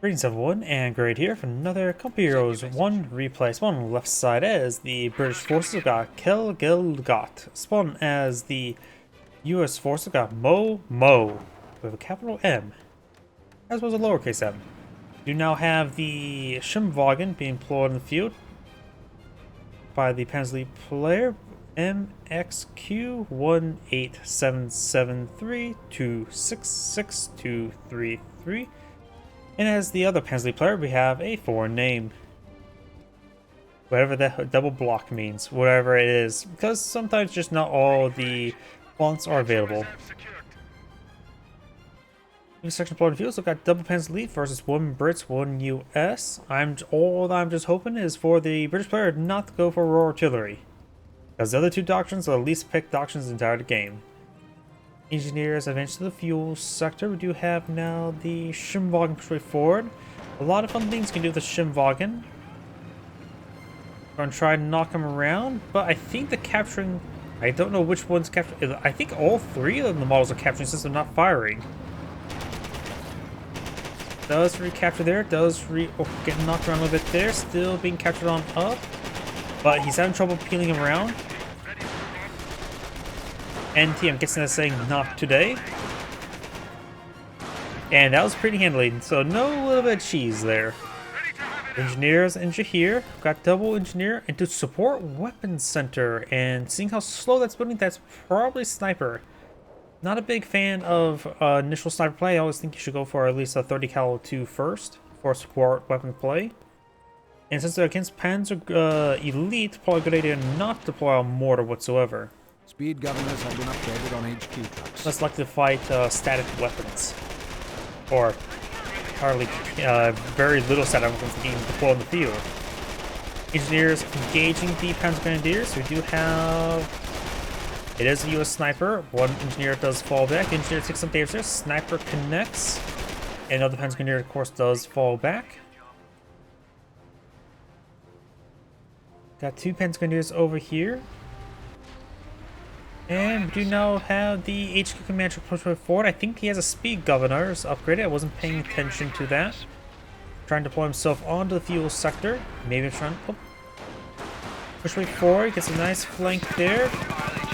Greetings everyone, and Great here for another Comp Heroes 1 replay. Spawn on the left side as the British forces have got Kegelgott. Spawn as the US forces have got moMo with a capital M, as well as a lowercase m. You now have the Schimwagen being deployed in the field by the Panzer player mxq18773266233. And as the other Panzer player, we have a foreign name. Whatever that double block means, whatever it is. Because sometimes just not all the fonts are available. In section plot fields, we've got double Panzer Elite versus one Brits, one US. All I'm just hoping is for the British player not to go for raw artillery. Because the other two doctrines are the least picked doctrines in the entire game. Engineers advance to the fuel sector. We do have now the Schimwagen push way forward. A lot of fun things you can do with the Schimwagen. We're going to try and knock him around, but I think the capturing... I don't know which one's capturing... I think all three of the models are capturing since they're not firing. Does recapture there. Getting knocked around a little bit there. Still being captured on up. But he's having trouble peeling him around. NT, I'm guessing that's saying not today. And that was pretty handily, so no little bit of cheese there. Engineers here. Got double engineer into support weapons center. And seeing how slow that's building, that's probably sniper. Not a big fan of initial sniper play. I always think you should go for at least a 30 cal 2 first for support weapon play. And since they're against Panzer Elite, probably a good idea not to deploy a mortar whatsoever. Speed governors have been upgraded on HQ trucks. Less likely to fight static weapons. Or hardly, very little static weapons being deployed in the field. Engineers engaging the Panzer Grenadiers. We do have... It is a US sniper. One engineer does fall back. The engineer takes some damage there. Sniper connects. And another Panzer Grenadier, of course, does fall back. Got two Panzer Grenadiers over here. And we do now have the HQ commander push forward. I think he has a speed governor's upgraded. I wasn't paying attention to that. Trying to deploy himself onto the fuel sector. Maybe trying to push way forward. Gets a nice flank there.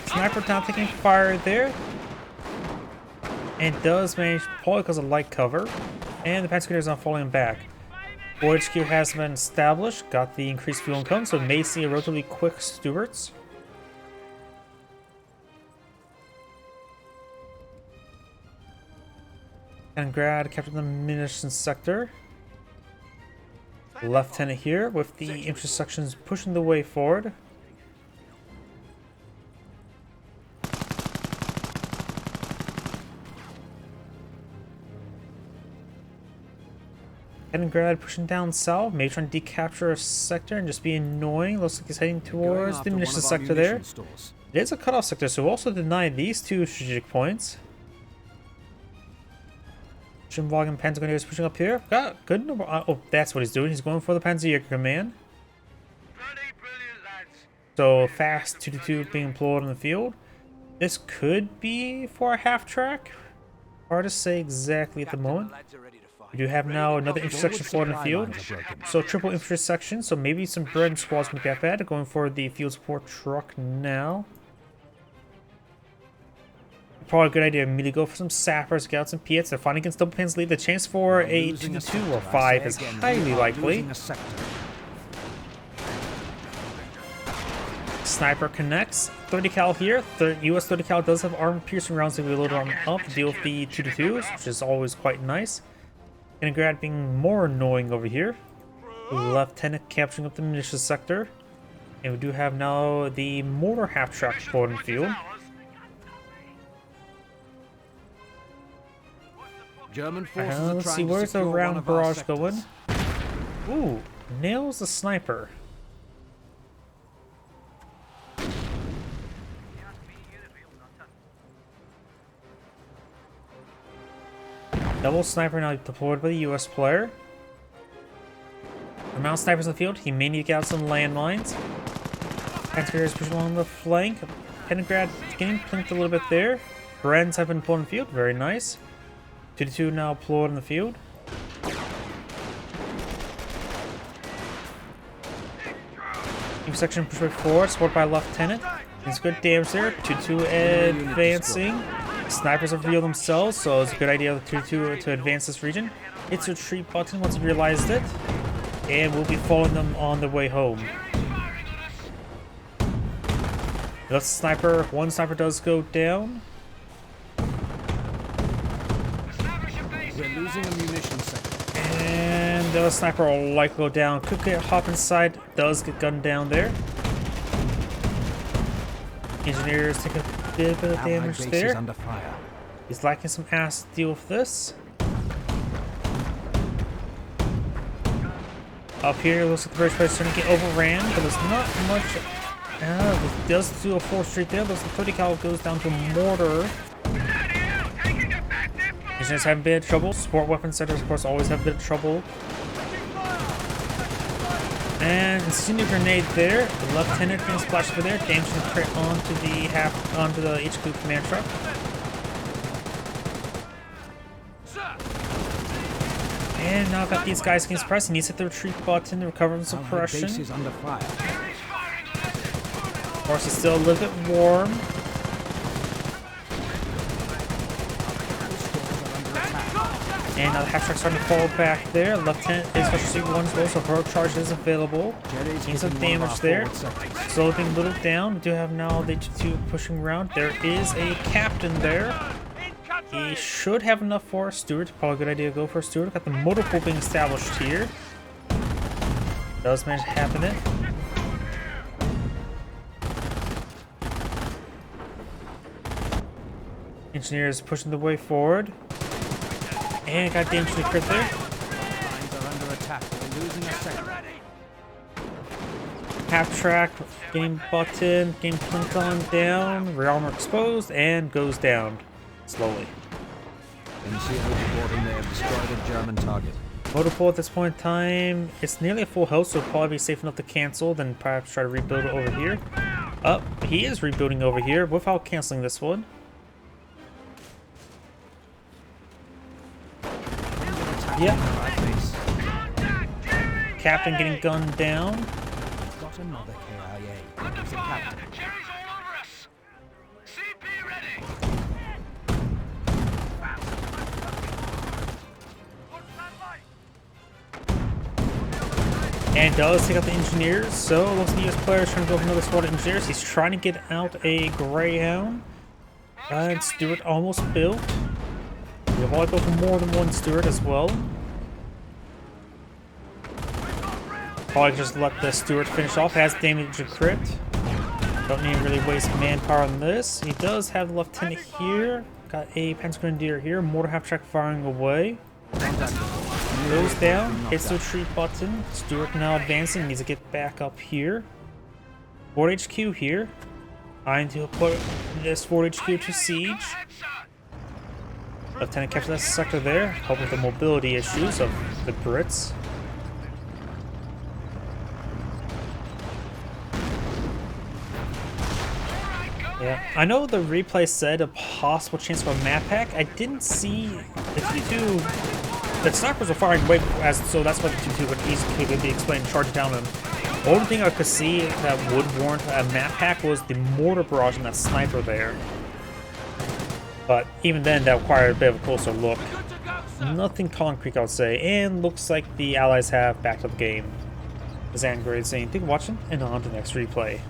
Sniper now taking fire there. And does manage probably because of light cover. And the Panzer Grenadier is not falling back. Board HQ has been established. Got the increased fuel income, so may see a relatively quick Stuarts. And Grad captured the munitions sector. Lieutenant here with the intersections pushing the way forward. Kegelgott pushing down south, maybe trying to decapture a sector and just be annoying. Looks like he's heading towards the munitions sector there. Stores. It is a cutoff sector, so we'll also deny these two strategic points. Schimwagen Panzer Grenadier is pushing up here. Got good number. Oh, that's what he's doing. He's going for the Panzer command. So fast 2-2 being employed in the field. This could be for a half track. Hard to say exactly at the moment. We do have now another intersection forward in the field. So triple intersection. So maybe some bread and squads can get bad. Going for the field support truck now. Probably a good idea to immediately go for some sappers, scouts, and Piets. They're fighting against double Panzer Elite. The chance for a 2-2 or 5 is highly likely. Sniper connects. 30 cal here. US 30 cal does have armor piercing rounds to be loaded on up to deal with the 2-2s, which is always quite nice. And Grad being more annoying over here. Lieutenant capturing up the munitions sector. And we do have now the mortar half track forward in the field. German forces Let's see, where's the round barrage going? Ooh, nails the sniper. Double sniper now deployed by the US player. Amount of snipers in the field, he may need to get out some landmines. Panzer is pushing along the flank. Kegelgott getting plinked a little bit there. Brenns have been pulled in the field, very nice. 2-2 now deployed in the field. Team section pushed right forward, supported by Lieutenant. It's good damage there. 2-2 advancing. Snipers have revealed themselves, so it's a good idea 2-2 to advance this region. It's a retreat button once you realized it. And we'll be following them on the way home. That's sniper. One sniper does go down. We're losing a munition sector. And the other sniper will likely go down. Could get hop inside. Does get gunned down there. Engineers take a bit of damage there. Under fire. He's lacking some ass to deal with this. Up here, looks like the British is starting to get overran, but there's not much. It does do a 4th street there. Looks like 30 cal goes down to a mortar. Engineers have a bit of trouble. Support weapon centers, of course, always have a bit of trouble. And incendiary grenade there. The Lieutenant can splash over there. Damage and crit onto the HQ command truck. And now I've got these guys getting suppressed. He needs to hit the retreat button to recover from suppression. Base is under fire. Of course, it's still a little bit warm. And now the half track's starting to fall back there. Lieutenant is special suit 1 as well, so her charge is available. Needs some damage there. Slowly being whittled down. We do have now the H2 pushing around. There is a captain there. He should have enough for a Stewart. Probably a good idea to go for a Stewart. Got the motor pool being established here. Does manage to happen it. Engineers pushing the way forward. And got damage to the crit there. Lines are under attack. We're losing a sector. Half track, game button, game clinked on down. Rear armor exposed and goes down slowly. NCO reporting they have destroyed a German target. Motor pool at this point in time, it's nearly a full health, so it'll probably be safe enough to cancel, then perhaps try to rebuild it over here. He is rebuilding over here without canceling this one. Yeah. Captain getting gunned down. Got another KIA. It's a captain. And does take out the engineers, so it looks like the US player is trying to go for another squad of engineers. He's trying to get out a Greyhound. And Stewart almost built. We'll probably go for more than one Stewart as well. Probably just let the Stewart finish off. Has damage to crit. Don't need to really waste manpower on this. He does have the Lieutenant here. Got a Grenadier here. Mortar half track firing away. Goes down, hits the retreat button. Stewart now advancing, needs to get back up here. Fort HQ here. I need to put this Fort HQ to siege. Lieutenant captured that sector there, help with the mobility issues of the Brits. Yeah, I know the replay said a possible chance for a map hack. I didn't see the T2. The snipers were firing way so that's why the T2 could be explained charging down them. The only thing I could see that would warrant a map hack was the mortar barrage and that sniper there. But even then, that required a bit of a closer look. Nothing concrete, I would say, and looks like the Allies have backed up the game. This is Angry saying, thank you for watching, and on to the next replay.